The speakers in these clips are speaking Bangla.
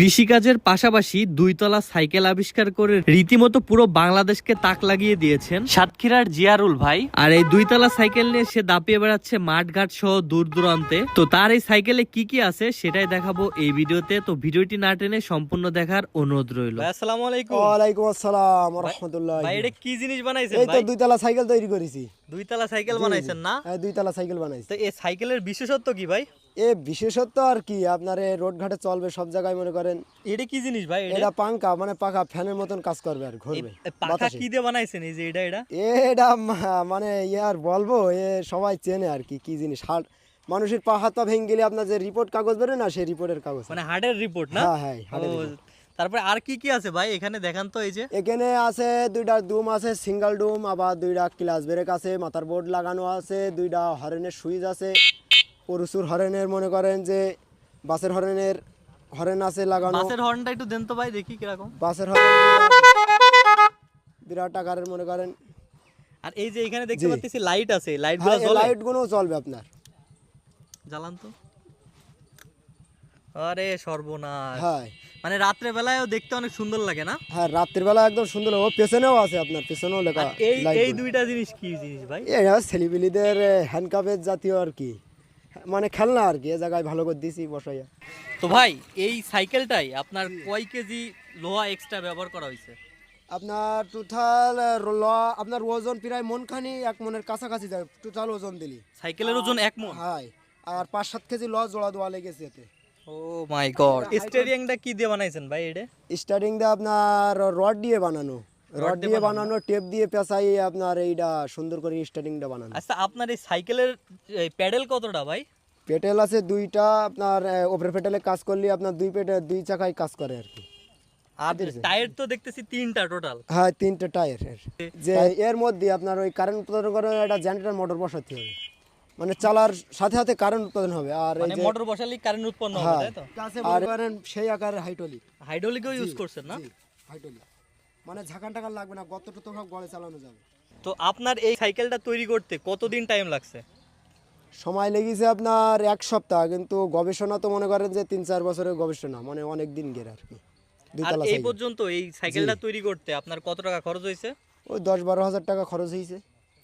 কৃষিকাজের পাশাপাশি দুইতলা সাইকেল আবিষ্কার করে রীতিমতো পুরো বাংলাদেশকে তাক লাগিয়ে দিয়েছেন সাতক্ষীরার জিয়ারুল ভাই। আর এই দুইতলা সাইকেল নিয়ে সে দাপিয়ে বেড়াচ্ছে মাঠঘাট সহ দূর দূরান্তে। তো তার এই সাইকেলে কি কি আছে সেটাই দেখাবো এই ভিডিওতে। তো ভিডিওটি না টেনে সম্পূর্ণ দেখার অনুরোধ রইল। আসসালামু আলাইকুম। ওয়ালাইকুম আসসালাম ওয়া রাহমাতুল্লাহ। ভাই এটা কি জিনিস বানাইছেন এই ভাই? তো দুইতলা সাইকেল তৈরি করেছি। দুইতলা সাইকেল বানাইছেন না? হ্যাঁ, দুইতলা সাইকেল বানাইছি। তো এই সাইকেলের বিশেষত্ব কি ভাই? বিশেষত্ব আর কি, আপনার রোড ঘাটে চলবে সব জায়গায়, মনে করেন এটা কি জিনিস ভাই? এটা পাঙ্কা, মানে পাকা ফ্যানের মতন কাজ করবে আর ঘুরবে। পাখা কি দিয়ে বানাইছেন এই যে এটা? এটা মানে আর বলবো, সবাই চেনে আর কি কি জিনিস। হাট মানুষের পা হাত পা ভেঙে গেলে আপনার যে রিপোর্ট কাগজ বেরোয় না, সেই রিপোর্টের কাগজ, মানে হার্টের রিপোর্ট না? হ্যাঁ হার্টের report। তারপরে আর কি কি আছে ভাই এখানে দেখান তো। এই যে এখানে আছে দুইটা ডুম আছে, সিঙ্গেল ডুম, আবার দুইটা ক্লাস ব্রেক আছে, মাথার বোর্ড লাগানো আছে, দুইটা হরেনের সুইচ আছে, প্রচুর হরেনের, মনে করেন যে বাসের হরেন আছে লাগানো। বাসের হর্নটা একটু দেন তো ভাই, দেখি কিরকম। বাসের হরেন বিরাট আকারের, মনে করেন। আর এই যে এখানে দেখতে পাচ্ছি লাইট আছে, লাইটগুলো জ্বলে? লাইট গুলো চলবে আপনার। জ্বালান তো। আরে সর্বনাশ। হ্যাঁ মানে রাত্রে বেলায়ও দেখতে অনেক সুন্দর লাগে না? হ্যাঁ, রাত্রির বেলা একদম সুন্দর। ও পেছনেও আছে, আপনার পেছনেও লেখা। এই এই দুইটা জিনিস কি জিনিস ভাই? এটা ছেলেপিলিদের হ্যান্ডকাপের জাতীয় আর কি, মানে খেলনা আর কি। এ জায়গায় ভালো করে দিছি বসাইয়া। তো ভাই এই সাইকেলটাই আপনার কয় কেজি লোহা এক্সট্রা ব্যবহার করা হয়েছে? আপনার টোটাল আপনার ওজন প্রায় মনখানি, 1 মনের কাছাকাছি যায় টোটাল ওজন দিলি। সাইকেলের ওজন 1 মণ? হ্যাঁ, আর 5-7 কেজি জোড়া দেওয়া লেগেছে এতে। ও মাই গড। স্টিয়ারিংটা কি দিয়ে বানাইছেন ভাই এটা? স্টার্টিং দিয়ে আপনার রড দিয়ে বানানো, টেপ দিয়ে পেঁচাই আপনার এইটা সুন্দর করে স্টার্টিংটা বানানো। আচ্ছা, আপনার এই সাইকেলের প্যাডেল কতটা ভাই? পেটেল আছে দুইটা, আপনার ওপরে পেটেলে কাজ করলে আপনার দুই চাকায় কাজ করে আর কি। আর টায়ার তো দেখতেছি 3টা টোটাল। হ্যাঁ, 3টে টায়ার। যে এর মধ্যে আপনার ওই কারেন্ট উৎপাদন করে একটা জেনারেটর মোটর বসাতে হবে, মানে চালার সাথে সাথে কারেন্ট উৎপাদন হবে। আর এই মানে যে মোটর বসালেই কারেন্ট উৎপন্ন হবে, তাই তো? আর করেন সেই আকারের হাইড্রোলিক। হাইড্রোলিকও ইউজ করছেন না? হাইড্রোলিক মানে ঝাঁকান টাকান লাগবে না, গতটুকু সব গড়ে চালানো যাবে। তো আপনার এই সাইকেলটা তৈরি করতে কতদিন টাইম লাগছে? সময় লেগেছে আপনার 1 সপ্তাহ, কিন্তু গবেষণা তো মনে করেন যে 3-4 বছরের গবেষণা, মানে অনেক দিন গের আর কি। আর দুইতলা এই সাইকেল পর্যন্ত এই সাইকেলটা তৈরি করতে আপনার কত টাকা খরচ হয়েছে? ওই 10-12 হাজার টাকা খরচ হয়েছে।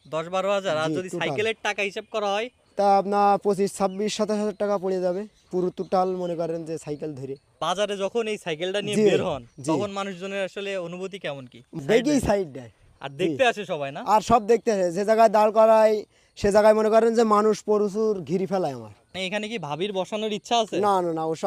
10-12 হাজার? আর জি, যদি total। সাইকেলের টাকা হিসাব করা হয়? তা আপনার 25-26-27 হাজার টাকা পড়ে যাবে পুরো টোটাল, মনে করেন যে সাইকেল ধরে। বাজারে যখন এই সাইকেলটা নিয়ে জি, বের হন জি। তখন মানুষজনের আসলে অনুভূতি কেমন কি? দেখেই সাইড দেয়, আর দেখতে আসে সবাই না? আর সব দেখতে আসে। যে জায়গায় দাঁড় করায় সে জায়গায় মনে করেন যে মানুষ প্রচুর ঘিরি ফেলায় আমার। এখানে কি ভাবির বসানোর ইচ্ছা আছে? না, ওসব